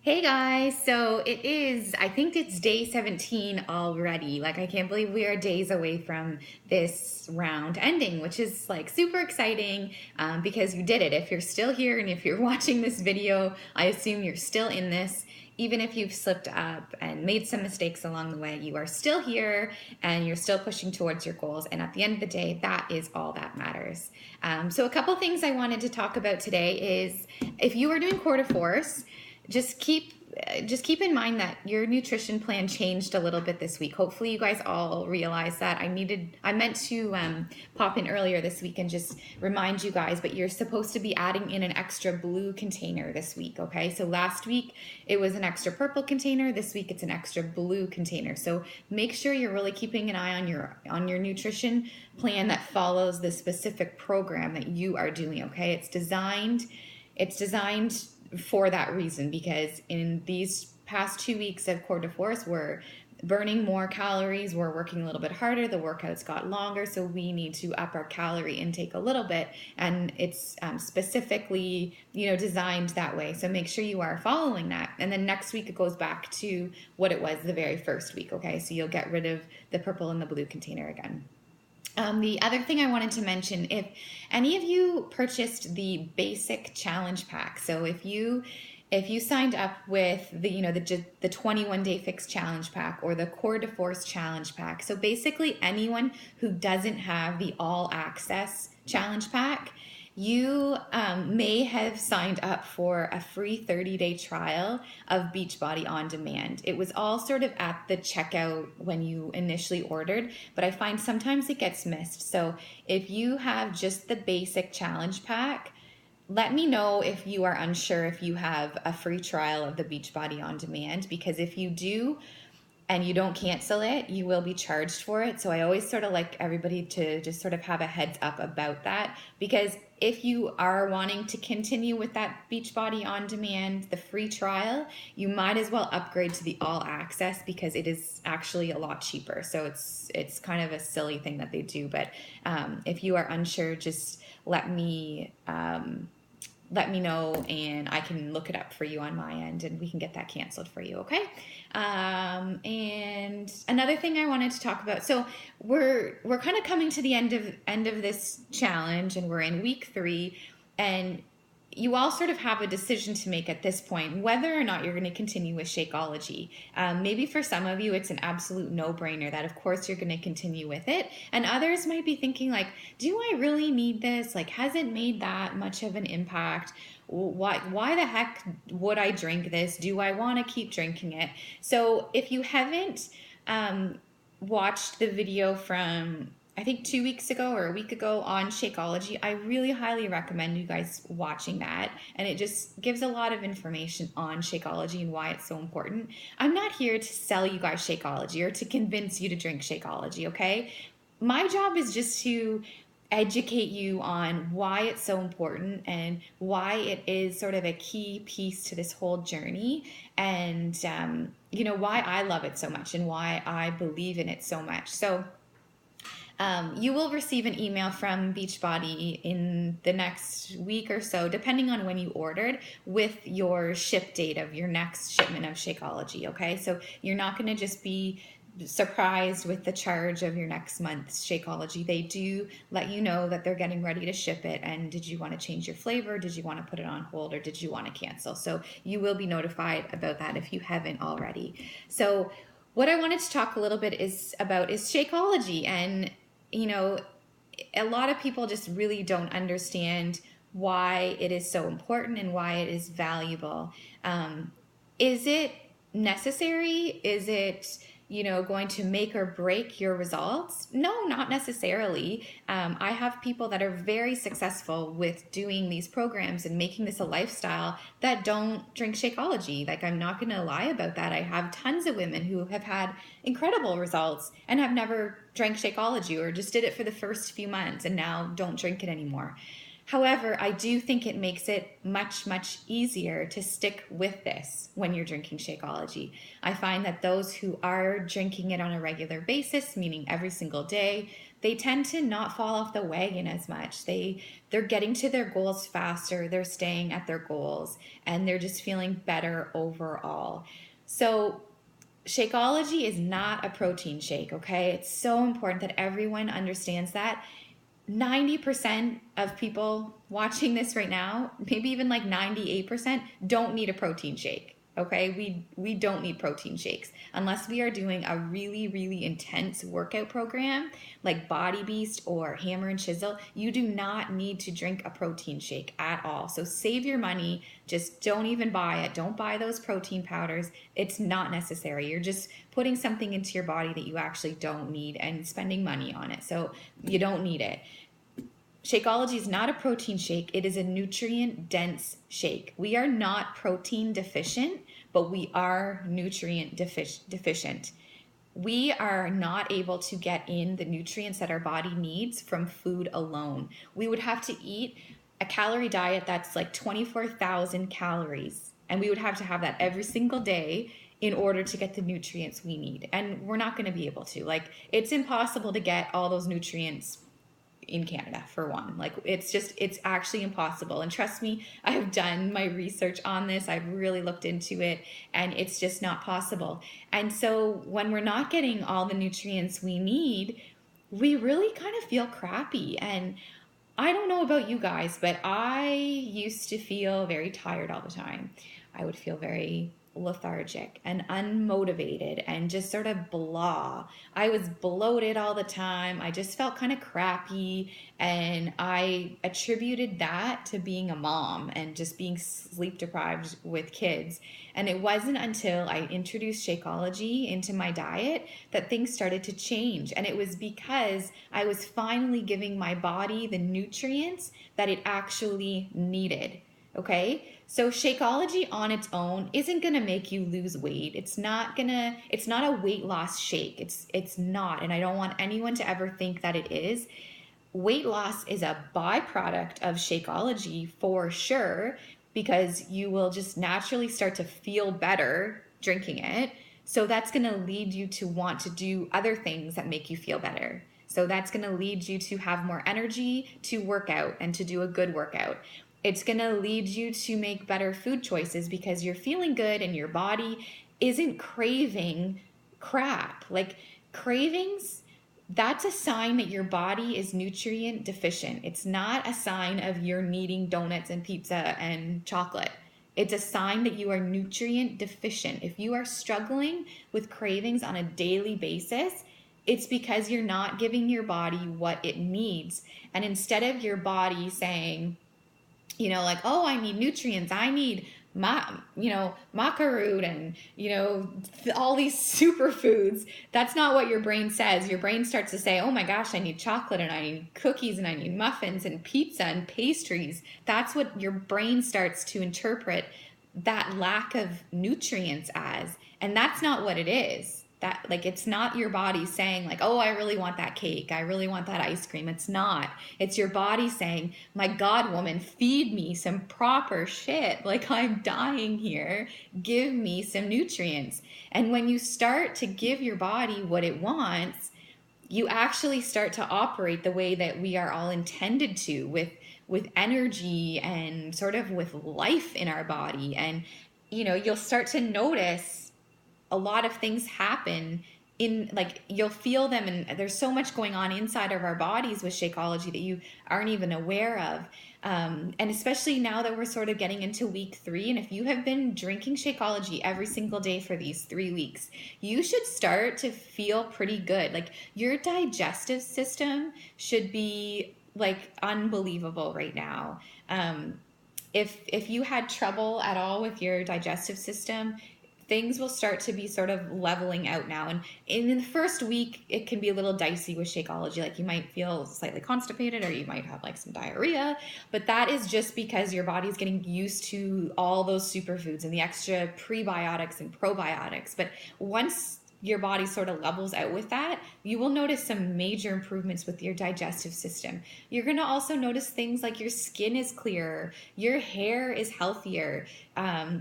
Hey guys, so I think it's day 17 already. Like, I can't believe we are days away from this round ending, which is like super exciting because you did it. If you're still here and if you're watching this video, I assume you're still in this. Even if you've slipped up and made some mistakes along the way, you are still here and you're still pushing towards your goals. And at the end of the day, that is all that matters. So, a couple things I wanted to talk about today is if you are doing quarter force, just keep just keep in mind that your nutrition plan changed a little bit this week. Hopefully you guys all realize that. I meant to pop in earlier this week and just remind you guys, but you're supposed to be adding in an extra blue container this week. Okay, so last week it was an extra purple container. This week it's an extra blue container. So make sure you're really keeping an eye on your nutrition plan that follows the specific program that you are doing. Okay, it's designed for that reason, because in these past 2 weeks of Core de Force, we're burning more calories, we're working a little bit harder, the workouts got longer, so we need to up our calorie intake a little bit, and it's specifically designed that way. So make sure you are following that, and then next week it goes back to what it was the very first week. Okay, so you'll get rid of the purple and the blue container again. The other thing I wanted to mention, if any of you purchased the basic challenge pack, so if you signed up with the 21 day fix challenge pack or the Core de Force challenge pack, so basically anyone who doesn't have the all access challenge pack, you may have signed up for a free 30-day trial of Beachbody On Demand. It was all sort of at the checkout when you initially ordered, but I find sometimes it gets missed. So if you have just the basic challenge pack, let me know if you are unsure if you have a free trial of the Beachbody On Demand, because if you do and you don't cancel it, you will be charged for it. So I always sort of like everybody to just sort of have a heads up about that, because if you are wanting to continue with that Beachbody On Demand, the free trial, you might as well upgrade to the all access, because it is actually a lot cheaper. So it's kind of a silly thing that they do, but if you are unsure, just let me know and I can look it up for you on my end and we can get that canceled for you. Okay. And another thing I wanted to talk about. So we're kind of coming to the end of this challenge, and we're in week 3, and you all sort of have a decision to make at this point whether or not you're going to continue with Shakeology. Maybe for some of you it's an absolute no-brainer that of course you're going to continue with it, and others might be thinking like, do I really need this? Like, has it made that much of an impact? Why the heck would I drink this? Do I want to keep drinking it? So if you haven't watched the video from I think 2 weeks ago or a week ago on Shakeology, I really highly recommend you guys watching that. And it just gives a lot of information on Shakeology and why it's so important. I'm not here to sell you guys Shakeology or to convince you to drink Shakeology, okay? My job is just to educate you on why it's so important and why it is sort of a key piece to this whole journey, and why I love it so much and why I believe in it so much. So you will receive an email from Beachbody in the next week or so, depending on when you ordered, with your ship date of your next shipment of Shakeology, okay? So you're not going to just be surprised with the charge of your next month's Shakeology. They do let you know that they're getting ready to ship it, and did you want to change your flavor, did you want to put it on hold, or did you want to cancel? So you will be notified about that if you haven't already. So what I wanted to talk a little bit is Shakeology, and a lot of people just really don't understand why it is so important and why it is valuable. Is it necessary? Is it, going to make or break your results? No, not necessarily. I have people that are very successful with doing these programs and making this a lifestyle that don't drink Shakeology. Like, I'm not going to lie about that. I have tons of women who have had incredible results and have never drank Shakeology, or just did it for the first few months and now don't drink it anymore. However, I do think it makes it much, much easier to stick with this when you're drinking Shakeology. I find that those who are drinking it on a regular basis, meaning every single day, they tend to not fall off the wagon as much. They're getting to their goals faster, they're staying at their goals, and they're just feeling better overall. So Shakeology is not a protein shake, okay? It's so important that everyone understands that. 90% of people watching this right now, maybe even like 98%, don't need a protein shake. Okay, we don't need protein shakes unless we are doing a really, really intense workout program like Body Beast or Hammer and Chisel. You do not need to drink a protein shake at all. So save your money. Just don't even buy it. Don't buy those protein powders. It's not necessary. You're just putting something into your body that you actually don't need and spending money on it. So you don't need it. Shakeology is not a protein shake. It is a nutrient dense shake. We are not protein deficient, but we are nutrient deficient. We are not able to get in the nutrients that our body needs from food alone. We would have to eat a calorie diet that's like 24,000 calories, and we would have to have that every single day in order to get the nutrients we need. And we're not going to be able to. Like, it's impossible to get all those nutrients in Canada, for one. Like, it's actually impossible. And trust me, I've done my research on this. I've really looked into it, and it's just not possible. And so when we're not getting all the nutrients we need, we really kind of feel crappy. And I don't know about you guys, but I used to feel very tired all the time. I would feel very lethargic and unmotivated and just sort of blah. I was bloated all the time. I just felt kind of crappy. And I attributed that to being a mom and just being sleep deprived with kids. And it wasn't until I introduced Shakeology into my diet that things started to change. And it was because I was finally giving my body the nutrients that it actually needed. Okay, so Shakeology on its own isn't gonna make you lose weight. It's not a weight loss shake. It's not, and I don't want anyone to ever think that it is. Weight loss is a byproduct of Shakeology for sure, because you will just naturally start to feel better drinking it. So that's gonna lead you to want to do other things that make you feel better. So that's gonna lead you to have more energy to work out and to do a good workout. It's going to lead you to make better food choices because you're feeling good and your body isn't craving crap. Like, cravings, that's a sign that your body is nutrient deficient. It's not a sign of you're needing donuts and pizza and chocolate. It's a sign that you are nutrient deficient. If you are struggling with cravings on a daily basis, it's because you're not giving your body what it needs. And instead of your body saying, like, oh, I need nutrients, I need macaroon and, all these superfoods. That's not what your brain says. Your brain starts to say, oh my gosh, I need chocolate and I need cookies and I need muffins and pizza and pastries. That's what your brain starts to interpret that lack of nutrients as. And that's not what it is. That, like, it's not your body saying, like, oh, I really want that cake, I really want that ice cream. It's not. It's your body saying, my God, woman, feed me some proper shit. Like, I'm dying here. Give me some nutrients. And when you start to give your body what it wants, you actually start to operate the way that we are all intended to, with energy and sort of with life in our body. And, you'll start to notice a lot of things happen in, like, you'll feel them, and there's so much going on inside of our bodies with Shakeology that you aren't even aware of. And especially now that we're sort of getting into week 3, and if you have been drinking Shakeology every single day for these 3 weeks, you should start to feel pretty good. Like, your digestive system should be like unbelievable right now. If you had trouble at all with your digestive system, things will start to be sort of leveling out now. And in the first week, it can be a little dicey with Shakeology. Like, you might feel slightly constipated, or you might have like some diarrhea, but that is just because your body's getting used to all those superfoods and the extra prebiotics and probiotics. But once your body sort of levels out with that, you will notice some major improvements with your digestive system. You're going to also notice things like your skin is clearer, your hair is healthier.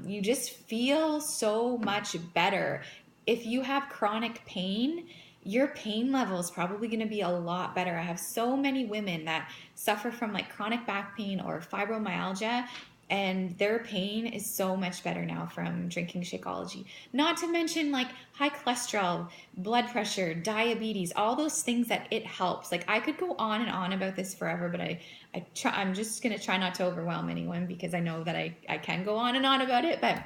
You just feel so much better. If you have chronic pain, your pain level is probably going to be a lot better. I have so many women that suffer from like chronic back pain or fibromyalgia, and their pain is so much better now from drinking Shakeology. Not to mention like high cholesterol, blood pressure, diabetes, all those things that it helps. Like I could go on and on about this forever, but I'm just going to try not to overwhelm anyone because I know that I can go on and on about it, but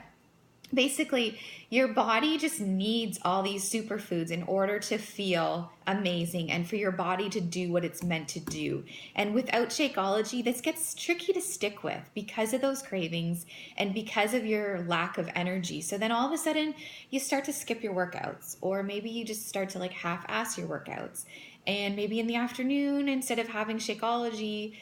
basically your body just needs all these superfoods in order to feel amazing and for your body to do what it's meant to do. And without Shakeology, this gets tricky to stick with because of those cravings and because of your lack of energy. So then all of a sudden you start to skip your workouts, or maybe you just start to like half-ass your workouts. And maybe in the afternoon, instead of having Shakeology,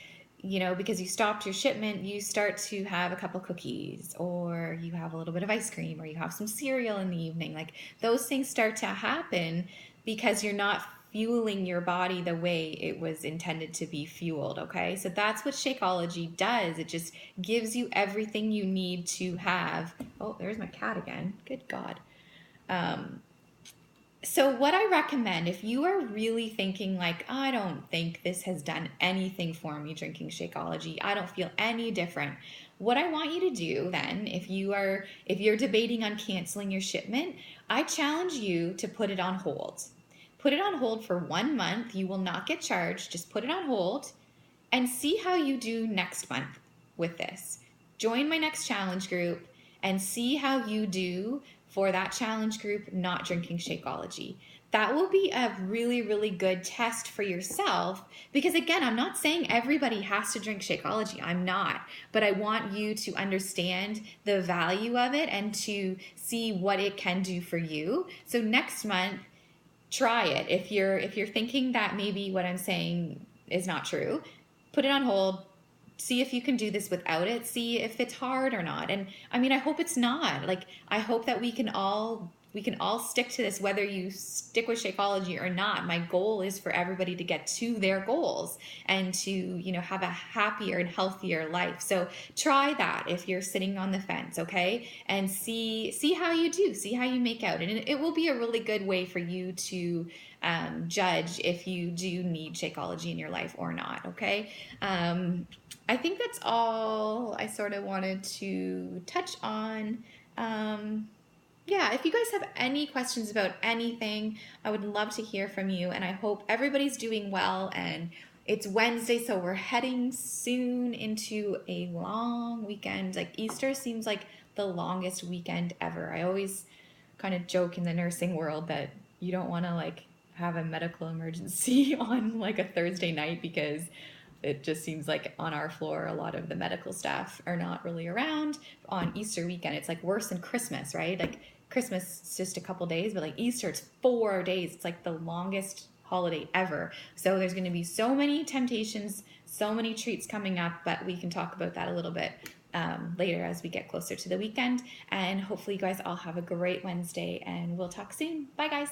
because you stopped your shipment, you start to have a couple cookies, or you have a little bit of ice cream, or you have some cereal in the evening. Like those things start to happen because you're not fueling your body the way it was intended to be fueled. Okay, so that's what Shakeology does. It just gives you everything you need to have. Oh, there's my cat again. Good God. So what I recommend, if you are really thinking like, I don't think this has done anything for me drinking Shakeology, I don't feel any different. What I want you to do then, if you're debating on canceling your shipment, I challenge you to put it on hold. Put it on hold for 1 month. You will not get charged. Just put it on hold and see how you do next month with this. Join my next challenge group and see how you do for that challenge group not drinking Shakeology. That will be a really, really good test for yourself because, again, I'm not saying everybody has to drink Shakeology. I'm not. But I want you to understand the value of it and to see what it can do for you. So next month, try it. If you're thinking that maybe what I'm saying is not true, put it on hold, see if you can do this without it, see if it's hard or not. And I mean, I hope it's not. Like I hope that we can all stick to this, whether you stick with Shakeology or not. My goal is for everybody to get to their goals and to, have a happier and healthier life. So try that if you're sitting on the fence, okay? And see how you do, see how you make out. And it will be a really good way for you to judge if you do need Shakeology in your life or not, okay? I think that's all I sort of wanted to touch on. Yeah, if you guys have any questions about anything, I would love to hear from you. And I hope everybody's doing well. And it's Wednesday, so we're heading soon into a long weekend. Like Easter seems like the longest weekend ever. I always kind of joke in the nursing world that you don't want to like have a medical emergency on like a Thursday night because it just seems like on our floor, a lot of the medical staff are not really around on Easter weekend. It's like worse than Christmas, right? Like Christmas is just a couple days, but like Easter, it's 4 days. It's like the longest holiday ever. So there's going to be so many temptations, so many treats coming up, but we can talk about that a little bit later as we get closer to the weekend. And hopefully you guys all have a great Wednesday and we'll talk soon. Bye guys.